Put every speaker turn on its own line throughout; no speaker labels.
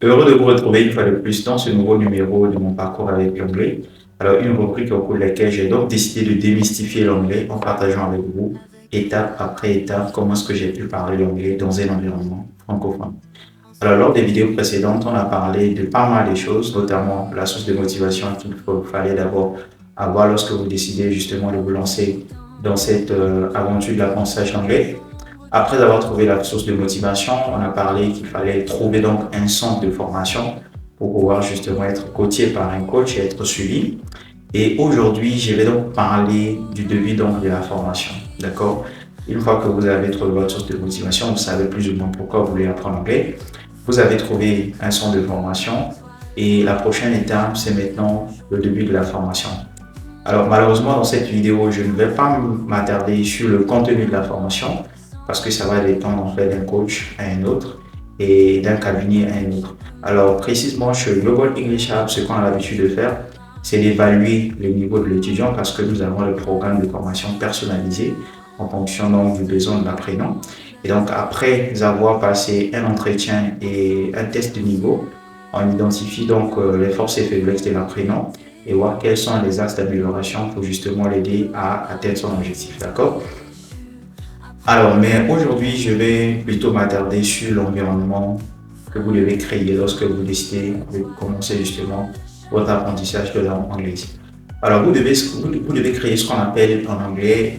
Heureux de vous retrouver une fois de plus dans ce nouveau numéro de mon parcours avec l'anglais. Alors, une rubrique au cours de laquelle j'ai donc décidé de démystifier l'anglais en partageant avec vous, étape après étape, comment est-ce que j'ai pu parler l'anglais dans un environnement francophone. Alors, lors des vidéos précédentes, on a parlé de pas mal de choses, notamment la source de motivation qu'il fallait d'abord avoir lorsque vous décidez justement de vous lancer dans cette aventure de l'apprentissage anglais. Après avoir trouvé la source de motivation, on a parlé qu'il fallait trouver donc un centre de formation pour pouvoir justement être coaché par un coach et être suivi. Et aujourd'hui, je vais donc parler du début donc de la formation. D'accord? Une fois que vous avez trouvé votre source de motivation, vous savez plus ou moins pourquoi vous voulez apprendre l'anglais. Vous avez trouvé un centre de formation et la prochaine étape, c'est maintenant le début de la formation. Alors malheureusement, dans cette vidéo, je ne vais pas m'attarder sur le contenu de la formation parce que ça va dépendre en fait d'un coach à un autre et d'un cabinet à un autre. Alors précisément chez Global English Hub, ce qu'on a l'habitude de faire, c'est d'évaluer le niveau de l'étudiant parce que nous avons le programme de formation personnalisé en fonction donc, du besoin de l'apprenant. Et donc après avoir passé un entretien et un test de niveau, on identifie donc les forces et faiblesses de l'apprenant et voir quels sont les axes d'amélioration pour justement l'aider à atteindre son objectif. D'accord? Alors, mais aujourd'hui, je vais plutôt m'attarder sur l'environnement que vous devez créer lorsque vous décidez de commencer justement votre apprentissage de langue anglaise. Alors, vous devez créer ce qu'on appelle en anglais,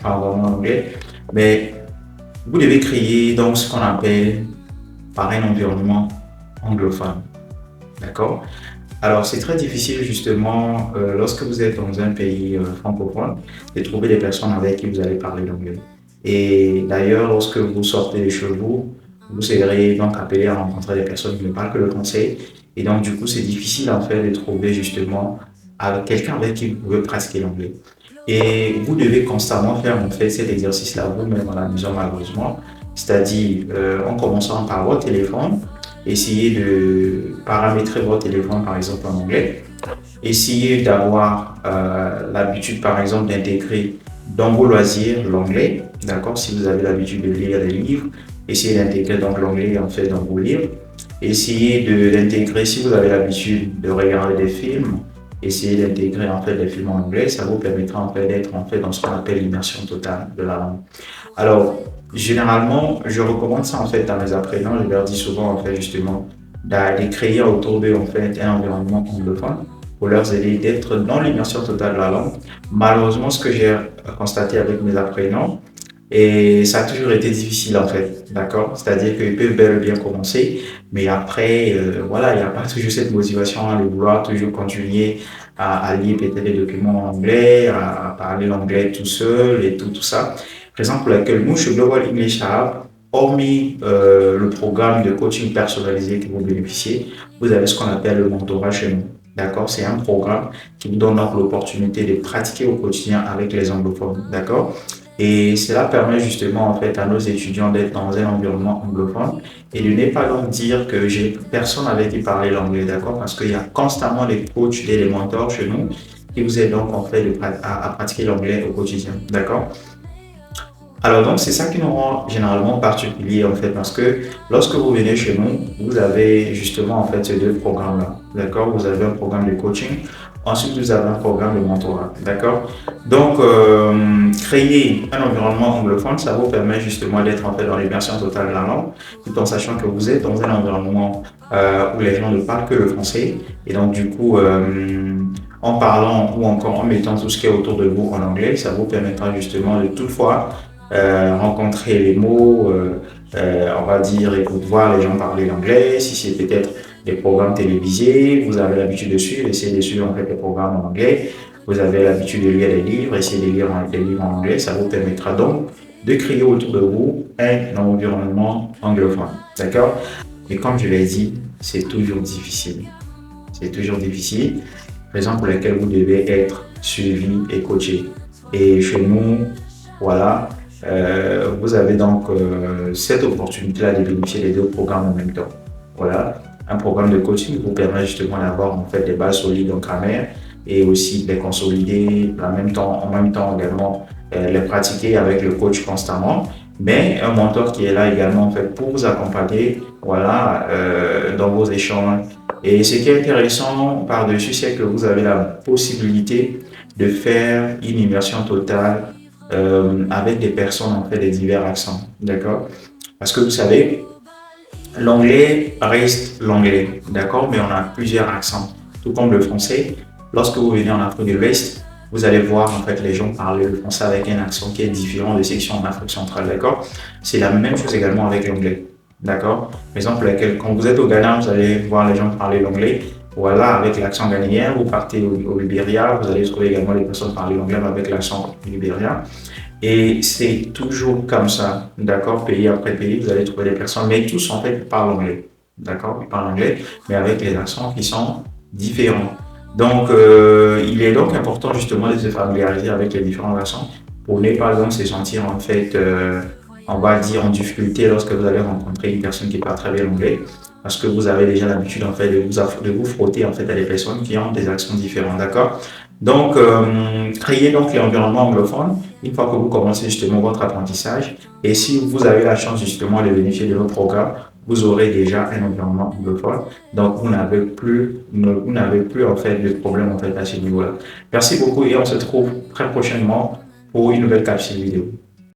pas vraiment en anglais, mais vous devez créer donc ce qu'on appelle par un environnement anglophone. D'accord? Alors, c'est très difficile justement lorsque vous êtes dans un pays francophone de trouver des personnes avec qui vous allez parler l'anglais. Et d'ailleurs, lorsque vous sortez de chez vous, vous serez donc appelé à rencontrer des personnes qui ne parlent que le français. Et donc, du coup, c'est difficile en fait de trouver justement quelqu'un avec qui vous pouvez pratiquer l'anglais. Et vous devez constamment faire en fait cet exercice-là vous-même à la maison malheureusement. C'est-à-dire en commençant par votre téléphone, essayez de paramétrer votre téléphone par exemple en anglais. Essayez d'avoir l'habitude par exemple d'intégrer dans vos loisirs l'anglais, d'accord? Si vous avez l'habitude de lire des livres, essayez d'intégrer donc l'anglais en fait dans vos livres. Essayez d'intégrer si vous avez l'habitude de regarder des films, essayez d'intégrer en fait les films en anglais, ça vous permettra en fait d'être en fait dans ce qu'on appelle l'immersion totale de la langue. Alors, généralement, je recommande ça en fait à mes apprenants, je leur dis souvent en fait justement de créer autour d'eux en fait un environnement anglophone pour leur aider d'être dans l'immersion totale de la langue. Malheureusement, ce que j'ai constaté avec mes apprenants, et ça a toujours été difficile en fait, d'accord? C'est-à-dire qu'ils peuvent bel et bien commencer, mais après, voilà, il n'y a pas toujours cette motivation à le vouloir toujours continuer à lire peut-être des documents en anglais, à parler l'anglais tout seul et tout ça. Raison pour laquelle nous, chez Global English Hub, hormis le programme de coaching personnalisé que vous bénéficiez, vous avez ce qu'on appelle le mentorat chez nous. D'accord? C'est un programme qui vous donne donc l'opportunité de pratiquer au quotidien avec les anglophones. D'accord? Et cela permet justement en fait à nos étudiants d'être dans un environnement anglophone et de ne pas donc dire que j'ai personne avec qui parler l'anglais, d'accord? Parce qu'il y a constamment des coachs et des mentors chez nous qui vous aident donc en fait à pratiquer l'anglais au quotidien, d'accord? Alors donc c'est ça qui nous rend généralement particulier en fait parce que lorsque vous venez chez nous, vous avez justement en fait ces deux programmes-là, d'accord? Vous avez un programme de coaching, ensuite vous avez un programme de mentorat, d'accord? Donc créer un environnement anglophone, ça vous permet justement d'être en fait dans l'immersion totale de la langue, tout en sachant que vous êtes dans un environnement où les gens ne parlent que le français et donc du coup en parlant ou encore en mettant tout ce qui est autour de vous en anglais, ça vous permettra justement de toutefois rencontrer les mots, on va dire, écoute, voir les gens parler l'anglais, si c'est peut-être des programmes télévisés, vous avez l'habitude de suivre, essayez de suivre en fait les programmes en anglais, vous avez l'habitude de lire des livres, essayez de lire des livres en anglais, ça vous permettra donc de créer autour de vous un environnement anglophone, d'accord? Et comme je l'ai dit, c'est toujours difficile. C'est toujours difficile, raison pour laquelle vous devez être suivi et coaché. Et chez nous, voilà, vous avez donc cette opportunité-là de bénéficier des deux programmes en même temps. Voilà, un programme de coaching vous permet justement d'avoir en fait des bases solides en grammaire et aussi de les consolider en même temps également les pratiquer avec le coach constamment. mais un mentor qui est là également en fait pour vous accompagner, voilà, dans vos échanges. Et ce qui est intéressant par-dessus, c'est que vous avez la possibilité de faire une immersion totale avec des personnes en fait des divers accents, d'accord? Parce que vous savez, l'anglais reste l'anglais, d'accord, mais on a plusieurs accents, tout comme le français. Lorsque vous venez en Afrique de l'Ouest, vous allez voir en fait les gens parler le français avec un accent qui est différent de ceux qui sont en Afrique centrale, d'accord? C'est la même chose également avec l'anglais, d'accord? Par exemple, quand vous êtes au Ghana, vous allez voir les gens parler l'anglais. Voilà, avec l'accent ghanéen, vous partez au Libéria, vous allez trouver également les personnes parler l'anglais avec l'accent libérien. Et c'est toujours comme ça, d'accord? Pays après pays, vous allez trouver des personnes, mais tous en fait parlent anglais, d'accord? Ils parlent anglais, mais avec les accents qui sont différents. Donc, il est donc important justement de se familiariser avec les différents accents pour ne pas donc se sentir en fait, on va dire en difficulté lorsque vous allez rencontrer une personne qui parle très bien anglais, parce que vous avez déjà l'habitude en fait de vous frotter en fait à des personnes qui ont des accents différents, d'accord? Donc, créer donc l'environnement anglophone une fois que vous commencez justement votre apprentissage. Et si vous avez la chance justement de bénéficier de nos programmes, vous aurez déjà un environnement anglophone. Donc, vous n'avez plus en fait de problème en fait à ce niveau-là. Merci beaucoup et on se retrouve très prochainement pour une nouvelle capsule vidéo.